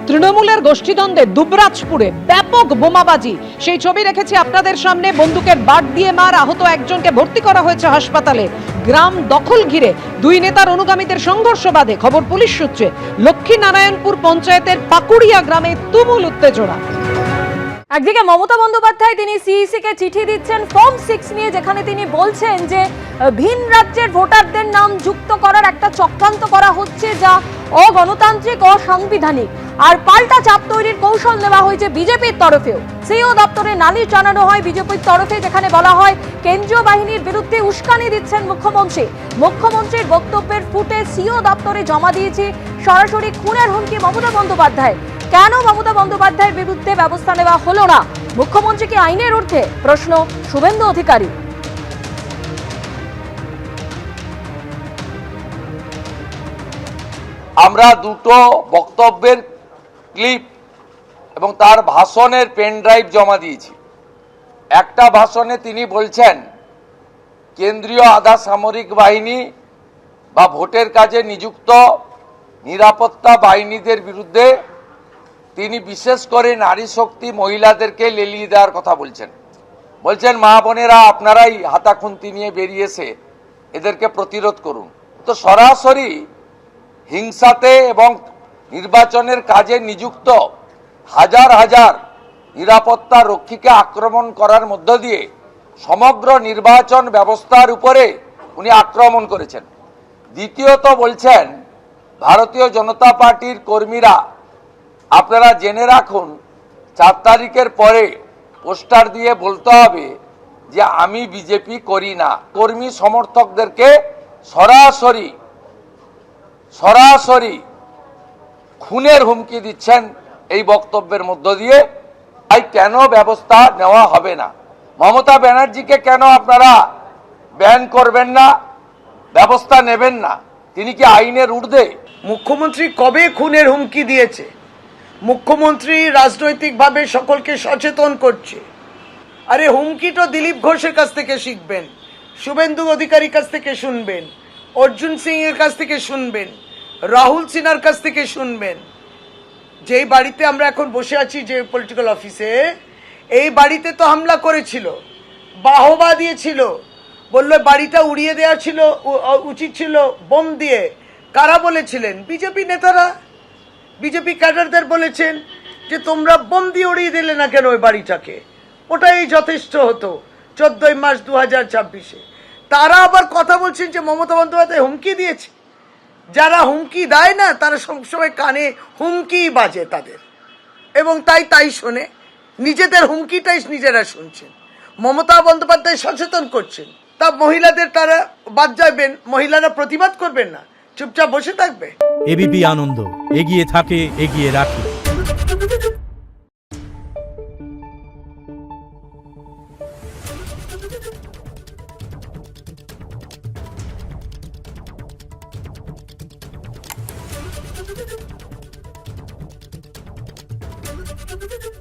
তৃণমূলের গোষ্ঠীদ্বন্দ্বে দুবরাজপুরে ব্যাপক বোমাবাজি, সেই ছবি রেখেছি আপনাদের সামনে। বন্দুকের বাট দিয়ে মার আহত একজনকে ভর্তি করা হয়েছে হাসপাতালে। গ্রাম দখল ঘিরে দুই নেতার অনুগামীদের সংঘর্ষ বাধে, খবর পুলিশ সূত্রে। লক্ষ্মীনারায়ণপুর পঞ্চায়েতের পাকুড়িয়া গ্রামে তুমুল উত্তেজনা। একদিকে মমতা বন্দ্যোপাধ্যায় তিনি সিইসি কে চিঠি দিচ্ছেন ফর্ম 6 নিয়ে, যেখানে তিনি বলছেন যে ভিন রাজ্যের ভোটারদের নাম যুক্ত করার একটা চক্রান্ত করা হচ্ছে, যা অগণতান্ত্রিক, অসাংবিধানিক। আর পাল্টা চাপ তৈরির কৌশল নেওয়া হয়েছে বিজেপির তরফেও। সিও দপ্তরে নালিশ জানানো হয় বিজেপির তরফে, যেখানে বলা হয় কেন্দ্রীয় বাহিনীর বিরুদ্ধে উস্কানি দিচ্ছেন মুখ্যমন্ত্রী। মুখ্যমন্ত্রীর বক্তব্যের ফুটে সিও দপ্তরে জমা দিয়েছে সরাসরি খুনের হুমকি মমতা বন্দ্যোপাধ্যায়। কেন মমতা বন্দ্যোপাধ্যায়ের বিরুদ্ধে ব্যবস্থা নেওয়া হলো না? মুখ্যমন্ত্রী কি আইনের ঊর্ধ্বে? প্রশ্ন শুভেন্দু অধিকারী। আমরা দুটো বক্তব্যের ক্লিপ এবং তার ভাষণের পেন ড্রাইভ জমা দিয়েছি। একটা ভাষণে তিনি বলছেন কেন্দ্রীয় আধা সামরিক বাহিনী বা ভোটের কাজে নিযুক্ত নিরাপত্তা বাহিনীদের বিরুদ্ধে তিনি বিশেষ করে নারী শক্তি মহিলাদেরকে লেলিয়ে দেওয়ার কথা বলছেন মা বোনেরা আপনারাই হাতাখুন্তি নিয়ে বেরিয়েছে এদেরকে প্রতিরোধ করুন। তো সরাসরি হিংসাতে এবং নির্বাচনের কাজে নিযুক্ত হাজার হাজার নিরাপত্তা রক্ষীকে আক্রমণ করার মধ্য দিয়ে সমগ্র নির্বাচন ব্যবস্থার উপরে উনি আক্রমণ করেছেন। দ্বিতীয়ত বলছেন ভারতীয় জনতা পার্টির কর্মীরা আপনারা জেনে রাখুন 4 তারিখের পরে পোস্টার দিয়ে বলতে হবে যে আমি বিজেপি করি না। কর্মী সমর্থকদেরকে সরাসরি খুনের হুমকি দিচ্ছেন এই বক্তব্যের মধ্য দিয়ে। তাই কেন ব্যবস্থা নেওয়া হবে না? মমতা ব্যানার্জিকে কেন আপনারা ব্যান করবেন না, ব্যবস্থা নেবেন না? তিনি কি আইনের ঊর্ধ্বে? মুখ্যমন্ত্রী কবে খুনের হুমকি দিয়েছে? মুখ্যমন্ত্রী রাজনৈতিকভাবে সকলকে সচেতন করছে। আরে হুমকি তো দিলীপ ঘোষের কাছ থেকে শিখবেন, শুভেন্দু অধিকারীর কাছ থেকে শুনবেন, অর্জুন সিং এর কাছ থেকে শুনবেন, রাহুল সিনহার কাছ থেকে শুনবেন। যেই বাড়িতে আমরা এখন বসে আছি, যে পলিটিক্যাল অফিসে, এই বাড়িতে তো হামলা করেছিল, বাহবা দিয়েছিল, বললো বাড়িটা উড়িয়ে দেওয়া ছিল উচিত ছিল বোম দিয়ে। কারা বলেছিলেন? বিজেপি নেতারা, বিজেপি ক্যাডারদের বলেছেন যে তোমরা বোম দিয়ে উড়িয়ে দিলে না কেন ওই বাড়িটাকে, ওটাই যথেষ্ট হতো 14 মার্চ 2026-এ। তারা আবার কথা বলছেন যে মমতা বন্দ্যোপাধ্যায় হুমকি দিয়েছে। যারা হুমকি দেয় না তারা সবসময় কানে হুমকি বাজে তাদের, এবং তাই শোনে, নিজেদের হুমকিটাই নিজেরা শুনছেন। মমতা বন্দ্যোপাধ্যায় সচেতন করছেন, তা মহিলাদের তারা বাদ যাবেন, মহিলারা প্রতিবাদ করবেন না, চুপচাপ বসে থাকবে। এবিপি আনন্দ, এগিয়ে থাকে, এগিয়ে রাখে। Thank you.